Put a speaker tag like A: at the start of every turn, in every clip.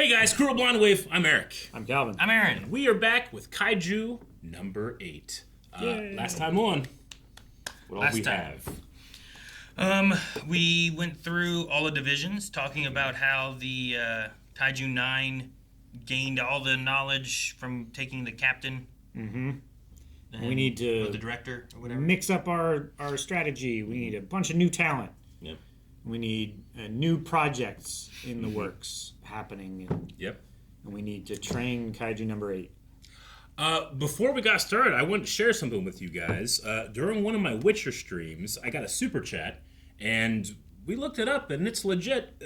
A: Hey guys, Cruel Blonde Wave. I'm Eric.
B: I'm Calvin.
C: I'm Aaron.
A: We are back with Kaiju number 8. Last time on, what all we have?
C: We went through all the divisions, talking about how the Kaiju 9 gained all the knowledge from taking the captain.
B: Mm-hmm. We need to
C: the director or whatever.
B: mix up our strategy. We need a bunch of new talent.
A: Yep.
B: We need new projects in the works happening. And we need to train Kaiju number 8.
A: Before we got started, I wanted to share something with you guys. During one of my Witcher streams, I got a super chat, and we looked it up, and it's legit.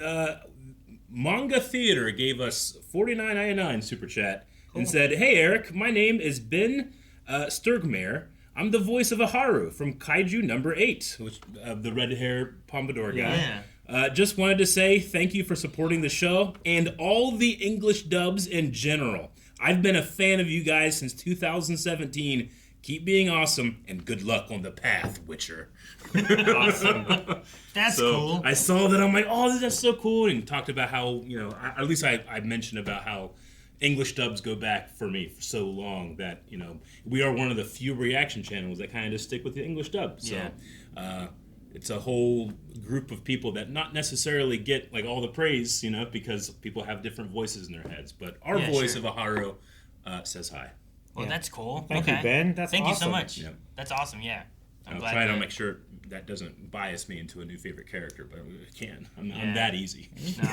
A: Manga Theater gave us $49.99 super chat and said, "Hey Eric, my name is Ben Sturgmare. I'm the voice of Iharu from Kaiju number 8, which the red hair pompadour guy. Just wanted to say thank you for supporting the show and all the English dubs in general. I've been a fan of you guys since 2017. Keep being awesome, and good luck on the path, Witcher."
B: Awesome.
C: That's cool.
A: I saw that. I'm like, oh, that's so cool. And talked about how, you know, at least I mentioned about how English dubs go back for me for so long that, you know, we are one of the few reaction channels that kind of just stick with the English dub. So it's a whole group of people that not necessarily get like all the praise, you know, because people have different voices in their heads. But our voice of Iharu says hi.
C: Well, that's cool.
B: Thank you, Ben. That's
C: Thank
B: awesome.
C: you so much.
A: Yep.
C: That's awesome, yeah. I'm glad
A: trying to make sure that doesn't bias me into a new favorite character, but it can. I'm that easy.
C: No,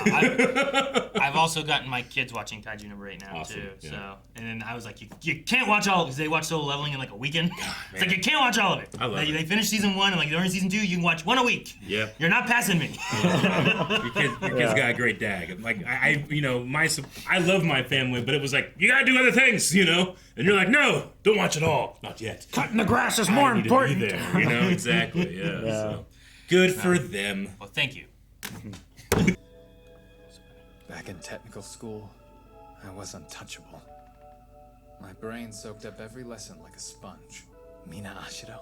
C: I've also gotten my kids watching Kaiju number 8 now, too.
A: Yeah.
C: So, and then I was like, you can't watch all of it, because they watch Solo Leveling in like a weekend. It's like, you can't watch all of it.
A: I love it.
C: They finished season 1, and like they're in season 2, you can watch one a week.
A: Yep.
C: You're not passing me.
A: Your kid's got a great dag. Like I love my family, but it was like, you gotta do other things, you know. And you're like, no, don't watch it all, not yet.
B: Cutting the grass is more important.
A: To be there, you know, exactly. Yeah. So. Good for them.
C: Well, thank you.
D: Back in technical school, I was untouchable. My brain soaked up every lesson like a sponge. Mina Ashiro,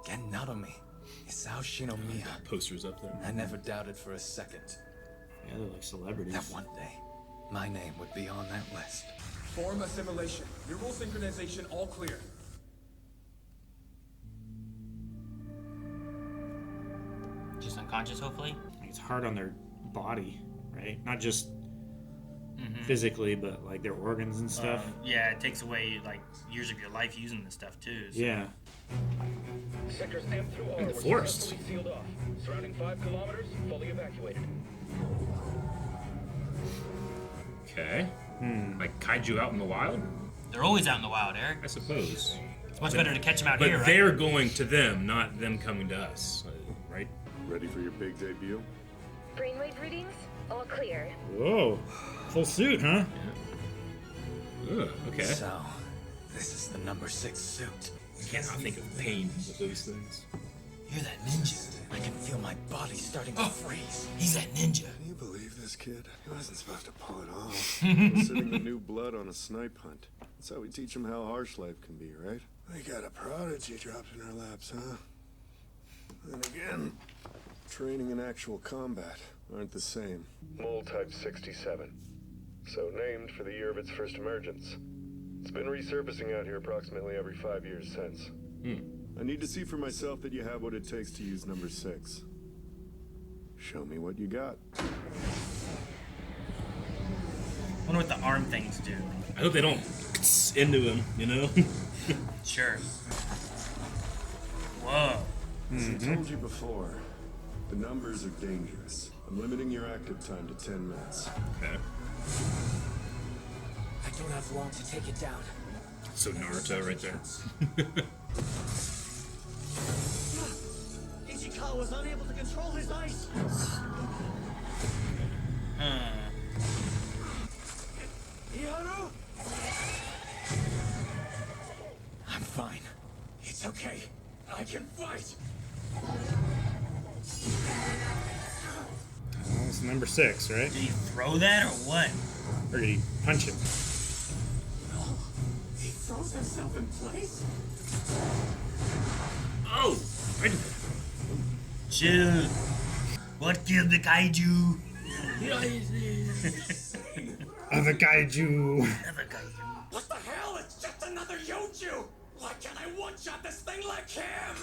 D: Gen Narume, Isao Shinomiya.
A: Posters up there.
D: I never doubted for a second
B: Yeah, they're like celebrities.
D: that one day my name would be on that list.
E: Form assimilation. Neural synchronization all clear.
C: Just unconscious, hopefully.
B: It's hard on their body, right? Not just physically, but like their organs and stuff.
C: Yeah, it takes away like years of your life using this stuff too. So.
B: Yeah.
E: Sectors M through R
A: the forest.
E: successfully sealed off. Surrounding 5 kilometers, fully evacuated.
A: Okay. Like kaiju out in the wild?
C: They're always out in the wild, Eric.
A: I suppose.
C: It's much better to catch them out
A: But
C: here, right?
A: they're going to them, not them coming to us, right?
F: Ready for your big debut?
G: Brainwave readings? All clear.
B: Whoa. Full suit, huh?
A: Ugh, okay.
D: So, this is the number 6 suit.
A: I cannot think of pain with those things.
C: You're that ninja.
D: I can feel my body starting to freeze.
C: He's that ninja.
F: Can you believe this kid? He wasn't supposed to pull it off. We're sitting the new blood on a snipe hunt. That's how we teach him how harsh life can be, right? We got a prodigy dropped in our laps, huh? Then again, training and actual combat aren't the same. Mole type 67. So named for the year of its first emergence. It's been resurfacing out here approximately every 5 years since. I need to see for myself that you have what it takes to use number 6. Show me what you got.
C: Wonder what the arm things do.
A: I hope they don't into him, you know?
C: Sure. Whoa.
F: As I told you before, the numbers are dangerous. I'm limiting your active time to 10 minutes.
A: Okay.
H: I don't have long to take it down.
A: So Naruto right there.
H: Ichikawa was unable to control his ice. Iharu?
D: I'm fine. It's okay. I can fight.
B: Well, it's number 6, right?
C: Did he throw that or what?
B: Or did he punch him?
D: No. He throws himself in place?
A: Oh!
C: Chill. What killed the kaiju?
B: Other kaiju.
C: Another kaiju.
H: What the hell? It's just another Yoju! Why can't I one-shot this thing like him?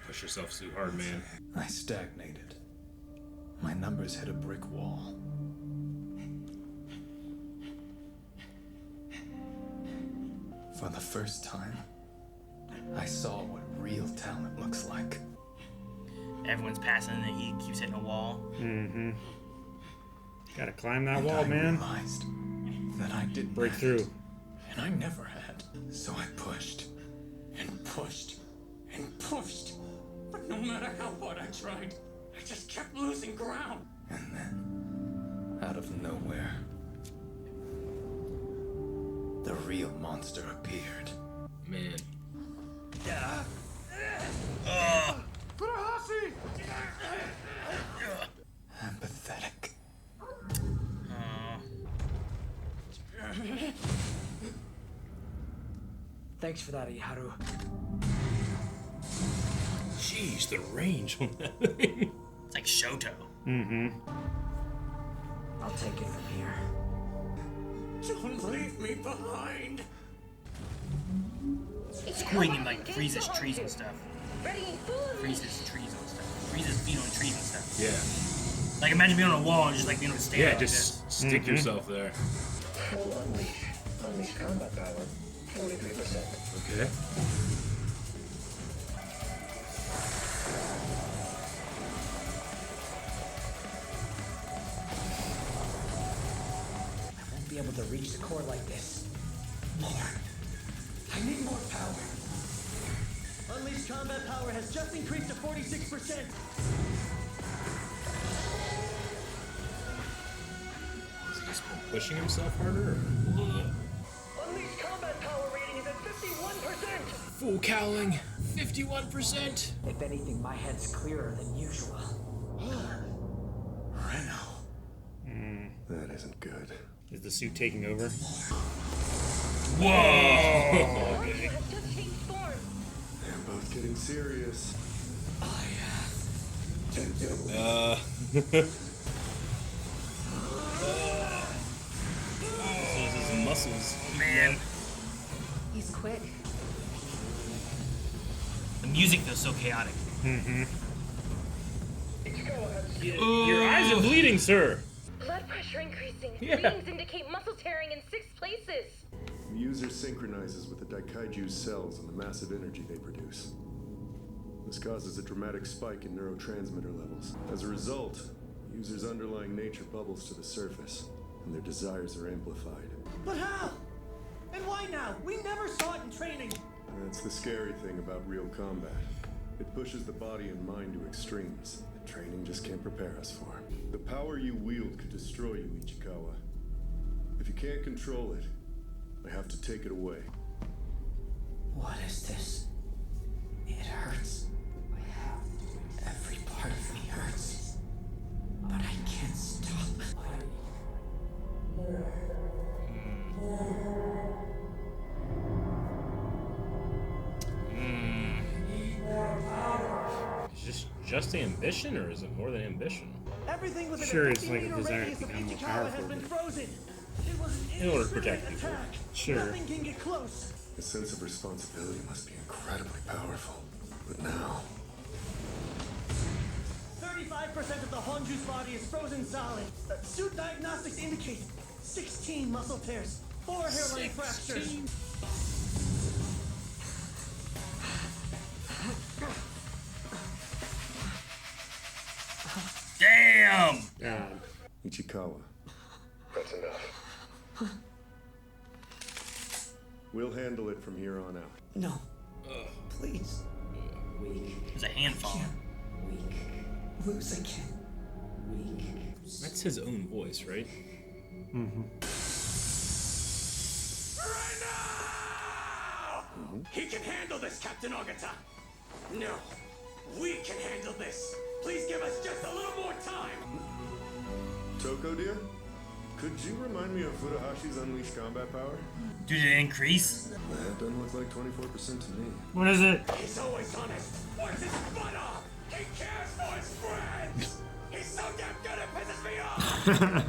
A: Push yourself too hard, man.
D: I stagnated. My numbers hit a brick wall. For the first time, I saw what real talent looks like.
C: Everyone's passing and he keeps hitting a wall.
B: Mm-hmm. Gotta climb that
D: And
B: wall,
D: I
B: man.
D: realized that I didn't
B: Break
D: have
B: through.
D: it, and I never had. So I pushed and pushed and pushed.
H: But no matter how hard I tried, I just kept losing ground.
D: And then, out of nowhere, the real monster appeared.
A: Man.
D: I'm pathetic.
H: Thanks for that, Iharu.
A: Jeez, the range on that thing.
C: It's like Shoto.
B: Mm-hmm.
H: I'll take it from here. Don't leave me behind.
C: Screwing and like freezes trees and stuff.
G: Ready, full of
C: Freezes trees and stuff. Freezes feet on trees and stuff.
A: Yeah.
C: Like imagine being on a wall and just like being able to stand
A: Yeah,
C: like
A: just stick yourself there.
I: Full unleash. Unleash combat power. 43%.
A: Okay.
H: I won't be able to reach the core like this. More. I need more power. Unleashed combat power has just increased to 46%.
A: Has he just been pushing himself harder? Or?
H: Unleashed combat power rating is at 51%.
A: Full cowling, 51%.
H: If anything, my head's clearer than usual.
F: Reno. That isn't good.
B: Is the suit taking over?
C: Whoa!
G: Kaiju has just changed form.
F: They're both getting serious.
A: His muscles.
C: Man,
G: He's quick.
C: the music feels so chaotic.
A: Your eyes are bleeding, sir.
G: Blood pressure increasing.
A: Yeah.
G: Readings indicate muscle tearing in 6 places.
F: The user synchronizes with the Daikaiju's cells and the massive energy they produce. This causes a dramatic spike in neurotransmitter levels. As a result, the user's underlying nature bubbles to the surface, and their desires are amplified.
H: But how? And why now? We never saw it in training.
F: That's the scary thing about real combat. It pushes the body and mind to extremes that training just can't prepare us for. The power you wield could destroy you, Ichikawa. If you can't control it, I have to take it away.
H: What is this? It hurts. Every part of me hurts. But I can't stop.
A: Is this just ambition, or is it more than ambition?
H: Everything within
B: Sure,
H: a
B: it's like a
H: 50-meter
B: desire
H: radius
B: to
H: of
B: become more
H: Ichikawa has
B: powerful,
H: been
B: but-
H: frozen. It was an
A: In order to protect
H: indiscriminate
A: people.
H: attack.
B: Sure.
H: Nothing can get close.
F: The sense of responsibility must be incredibly powerful. But now,
H: 35% of the Honju's body is frozen solid. Suit diagnostics indicate 16 muscle tears, 4 hairline fractures.
C: Damn!
B: God.
F: Ichikawa,
I: That's enough.
F: we'll handle it from here on out.
H: No. Please.
C: There's a hand fall.
H: Weak. Lose again. Weak.
A: That's his own voice, right?
H: He can handle this, Captain Ogata. No. We can handle this. Please give us just a little more time.
F: Toko, dear? Could you remind me of Futahashi's unleashed combat power?
C: Did it increase?
F: That doesn't look like 24% to me.
B: What is it?
H: He's always honest. Works his butt off. He cares for his friends. He's
E: so damn good it pisses me off!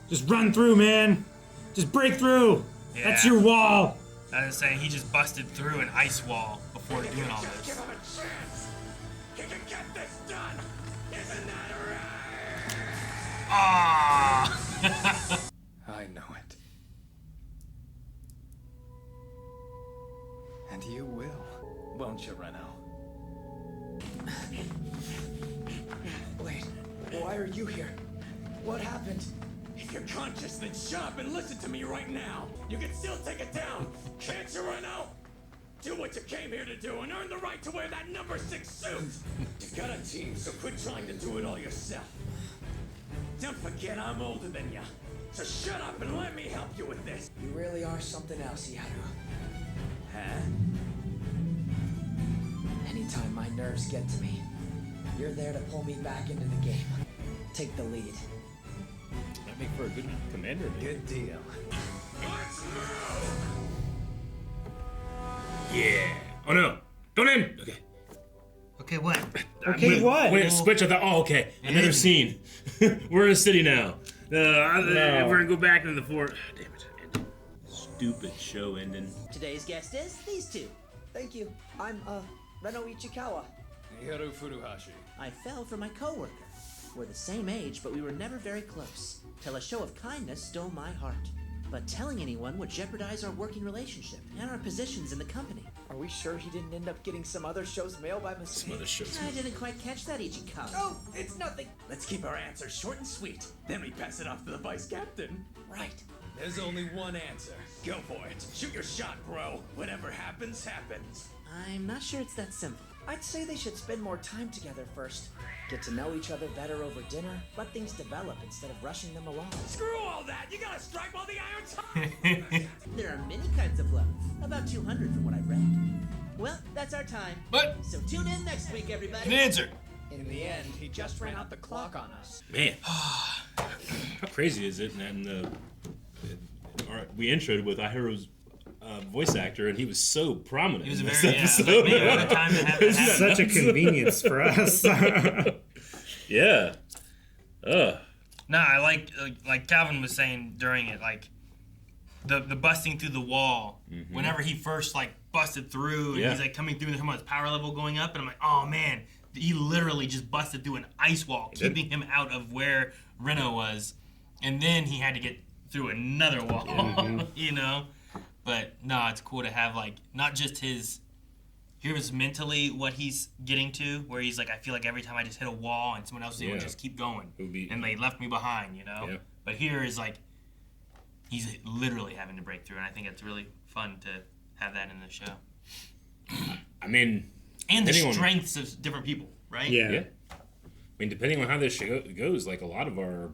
B: Just run through, man. Just break through.
C: Yeah.
B: That's your wall.
C: I was saying he just busted through an ice wall before doing all
E: Just give
C: this.
E: him a chance! He can get this done! Isn't that right?
C: Ah!
D: I know it. And you will, won't you, Reno?
H: Wait, why are you here? What happened?
E: If you're conscious, then shut up and listen to me right now. You can still take it down, can't you, Reno? Do what you came here to do and earn the right to wear that number 6 suit. You got a team, so quit trying to do it all yourself. Don't forget I'm older than you. So shut up and let me help you with this.
H: You really are something else, Iharu.
E: Huh?
H: Anytime my nerves get to me, you're there to pull me back into the game. Take the lead.
A: Might make for a good commander.
D: Good deal.
E: Let's move!
A: Yeah. Oh no. Going in. Okay.
C: Okay, what?
B: Okay, what?
A: Wait, switch. I thought. Oh, okay. Another scene. We're in a city now. We're gonna go back into the fort. Damn it. Stupid show ending.
H: Today's guest is these two. Thank you. I'm, Reno Ichikawa.
D: Iharu Furuhashi.
J: I fell for my coworker. We're the same age, but we were never very close. Till a show of kindness stole my heart. But telling anyone would jeopardize our working relationship and our positions in the company.
H: Are we sure he didn't end up getting some other show's mail by mistake?
A: Some other shows.
J: I didn't quite catch that, Ichikawa.
H: Oh, it's nothing.
E: Let's keep our answers short and sweet. Then we pass it off to the vice captain.
H: Right.
E: There's only one answer. Go for it. Shoot your shot, bro. Whatever happens, happens.
J: I'm not sure it's that simple.
H: I'd say they should spend more time together first. Get to know each other better over dinner. Let things develop instead of rushing them along.
E: Screw all that. You gotta strike while the iron's hot.
J: There are many kinds of love. About 200 from what I've read. Well, that's our time.
C: But
J: So tune in next week, everybody.
C: an answer.
H: In the end, he just ran out the clock on us.
A: Man. How crazy is it? And we introed with Iharu's voice actor, and he was so prominent.
C: He was
A: in
C: a
A: this
C: very
A: episode.
C: like, man, what a time to have that happen.
B: Such a convenience for us.
A: Yeah. Ugh.
C: Nah, I like Calvin was saying during it, like the busting through the wall. Whenever he first like busted through, and he's like coming through, and talking about his power level going up, and I'm like, oh man, he literally just busted through an ice wall, keeping him out of where Reno was, and then he had to get through another wall, you know. But no, it's cool to have like not just here's mentally what he's getting to, where he's like, I feel like every time I just hit a wall and someone else would just keep going, and they left me behind, you know.
A: Yeah.
C: But here is like he's literally having to break through, and I think it's really fun to have that in the show.
A: I mean,
C: and the strengths of different people, right?
B: Yeah.
A: I mean, depending on how this show goes, like a lot of our,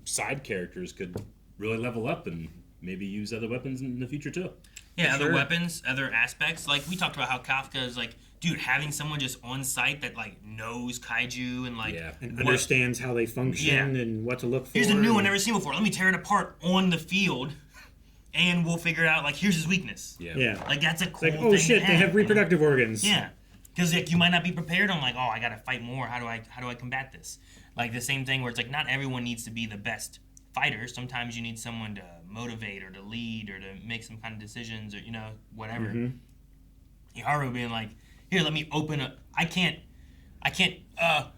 A: side characters could really level up and maybe use other weapons in the future too.
C: Yeah, other weapons, other aspects. Like we talked about how Kafka is like, dude, having someone just on site that like knows kaiju and like
B: and understands how they function and what to look for.
C: Here's a new one never seen before. Let me tear it apart on the field, and we'll figure out like here's his weakness.
B: Yeah.
C: Like that's a cool
B: Like,
C: thing.
B: oh shit, they have reproductive organs.
C: Yeah, because like you might not be prepared on like, oh, I gotta fight more. How do I combat this? Like the same thing where it's like not everyone needs to be the best fighter. Sometimes you need someone to motivate or to lead or to make some kind of decisions or whatever. Iharu being like, here, let me open up. I can't.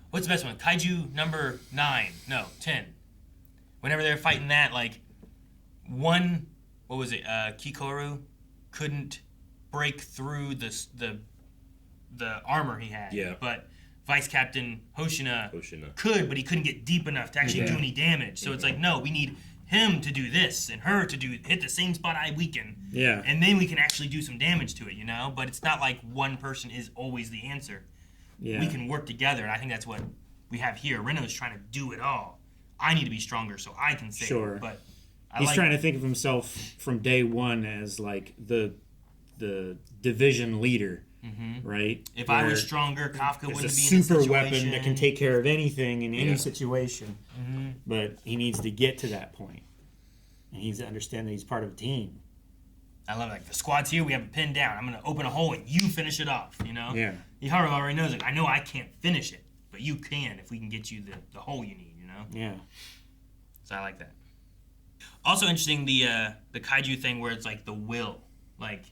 C: What's the best one? Kaiju number 10. Whenever they're fighting that, like Kikoru couldn't break through the armor he had.
A: Yeah.
C: But Vice Captain Hoshina could, but he couldn't get deep enough to actually do any damage. So it's like, no, we need him to do this and her to hit the same spot I weaken.
B: Yeah.
C: And then we can actually do some damage to it, But it's not like one person is always the answer.
B: Yeah.
C: We can work together, and I think that's what we have here. Reno's trying to do it all. I need to be stronger so I can save
B: Sure.
C: it. But
B: he's trying to think of himself from day one as like the division leader. Right?
C: If I was stronger, Kafka wouldn't be in this
B: situation. It's a super
C: situation.
B: weapon that can take care of anything in any situation. But he needs to get to that point. And he needs to understand that he's part of a team.
C: I love it. Like, the squad's here, we have it pinned down. I'm going to open a hole and you finish it off,
B: Yeah.
C: Iharu already knows it. I know I can't finish it, but you can if we can get you the hole you need, you know?
B: Yeah.
C: So I like that. Also interesting, the kaiju thing where it's like the will. Like,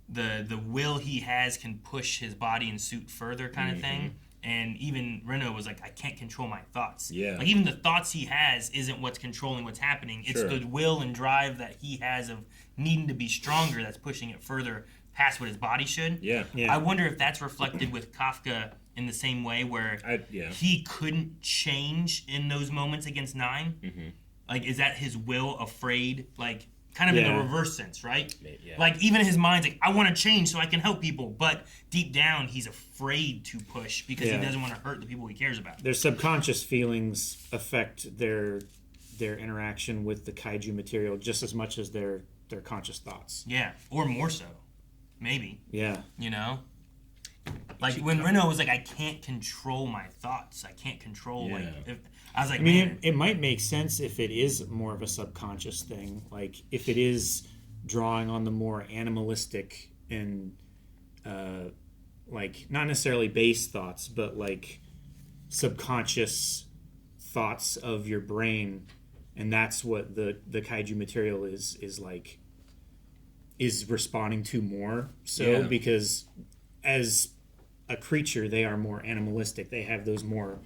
C: the will he has can push his body and suit further kind of thing. And even Reno was like, I can't control my thoughts.
A: Yeah.
C: Like, even the thoughts he has isn't what's controlling what's happening. It's the will and drive that he has of needing to be stronger that's pushing it further past what his body should.
A: Yeah.
C: I wonder if that's reflected with Kafka in the same way where he couldn't change in those moments against Nine. Like, is that his will afraid? Like, kind of in the reverse sense, right?
A: Yeah.
C: Like, even his mind's like, I want to change so I can help people. But deep down, he's afraid to push because he doesn't want to hurt the people he cares about.
B: Their subconscious feelings affect their interaction with the kaiju material just as much as their conscious thoughts.
C: Yeah, or more so. Maybe.
B: Yeah.
C: You know? Like, when Reno was like, I can't control my thoughts. I can't control, like... I was like,
B: I mean,
C: man...
B: it might make sense if it is more of a subconscious thing. Like, if it is drawing on the more animalistic and, like, not necessarily base thoughts, but, like, subconscious thoughts of your brain, and that's what the kaiju material is responding to more so, because as a creature, they are more animalistic. They have those more...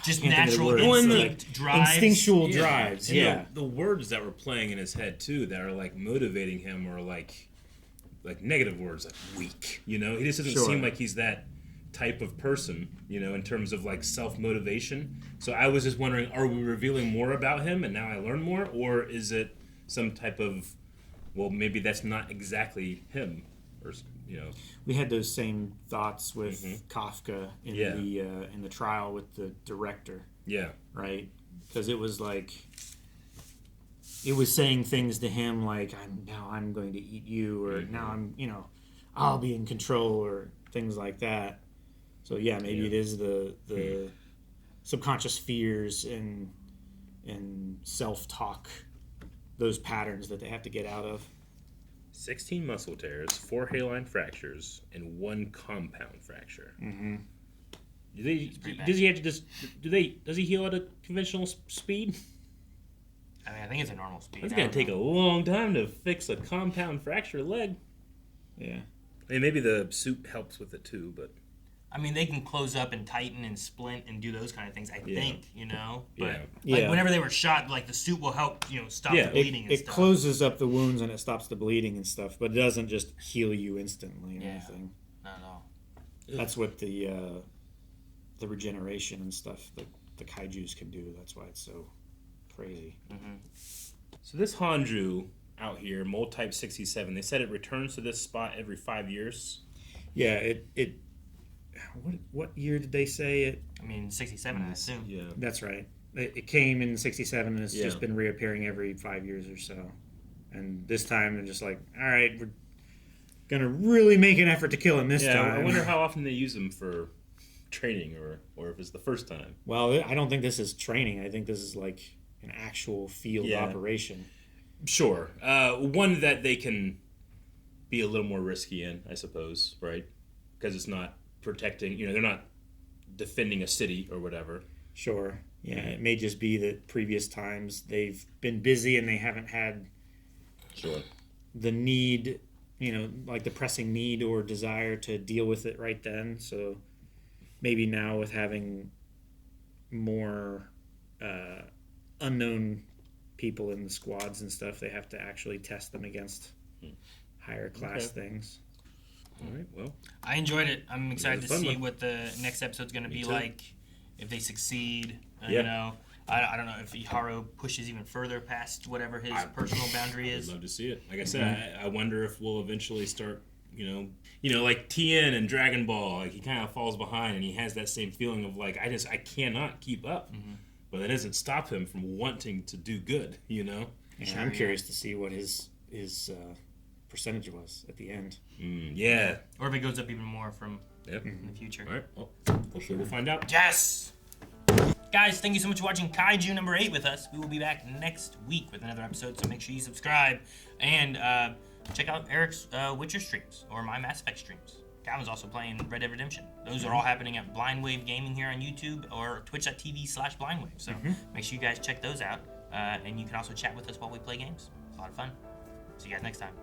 C: just natural instinct drives.
B: Instinctual drives,
A: The words that were playing in his head, too, that are, like, motivating him or, like negative words, like weak, you know? He just doesn't seem like he's that type of person, you know, in terms of, like, self-motivation. So I was just wondering, are we revealing more about him and now I learn more? Or is it some type of, well, maybe that's not exactly him, or, you know?
B: We had those same thoughts with Kafka in the trial with the director.
A: Yeah.
B: Right? Because it was like, it was saying things to him like, I'm going to eat you, or now I'm, you know, I'll be in control, or things like that. So yeah, maybe it is the subconscious fears and self-talk, those patterns that they have to get out of.
A: 16 muscle tears, 4 hairline fractures, and 1 compound fracture. Does he have to just? Does he heal at a conventional speed?
C: I mean, I think it's a normal speed.
A: It's gonna take a long time to fix a compound fracture leg.
B: Yeah.
A: I mean, maybe the suit helps with it too, but.
C: I mean, they can close up and tighten and splint and do those kind of things, I think, you know? But,
A: Yeah.
C: whenever they were shot, like, the suit will help, you know, stop the bleeding and
B: it
C: stuff.
B: It closes up the wounds and it stops the bleeding and stuff, but it doesn't just heal you instantly or anything.
C: Not at all.
B: That's what the regeneration and stuff that the kaijus can do. That's why it's so crazy.
A: So this Hanju out here, Mold Type 67, they said it returns to this spot every 5 years.
B: Yeah, it what year did they say it?
C: I mean, 67, I assume.
A: Yeah.
B: That's right. It came in 67 and it's just been reappearing every 5 years or so. And this time they're just like, all right, we're going to really make an effort to kill him this time.
A: I wonder how often they use him for training or if it's the first time.
B: Well, I don't think this is training. I think this is like an actual field operation.
A: Sure. One that they can be a little more risky in, I suppose, right? Because it's not protecting, you know, they're not defending a city or whatever.
B: Sure. Yeah, it may just be that previous times they've been busy and they haven't had the need, you know, like the pressing need or desire to deal with it right then. So maybe now with having more unknown people in the squads and stuff, they have to actually test them against higher class things.
A: All right, well.
C: I enjoyed it. I'm excited to see what the next episode's going to be like, if they succeed. You know, I don't know if Iharu pushes even further past whatever his personal boundary is.
A: I'd love to see it. Like I said, I wonder if we'll eventually start, you know, like Tien and Dragon Ball, like he kind of falls behind and he has that same feeling of like, I cannot keep up. But that doesn't stop him from wanting to do good, you know?
B: Yeah, I'm curious to see what his percentage was at the end.
C: Or if it goes up even more from in the future.
A: All right, well, hopefully we'll find out.
C: Yes! Guys, thank you so much for watching Kaiju number 8 with us. We will be back next week with another episode, so make sure you subscribe and check out Eric's Witcher streams or my Mass Effect streams. Calvin's also playing Red Dead Redemption. Those are all happening at Blind Wave Gaming here on YouTube or twitch.tv/blindwave. So make sure you guys check those out. And you can also chat with us while we play games. It's a lot of fun. See you guys next time.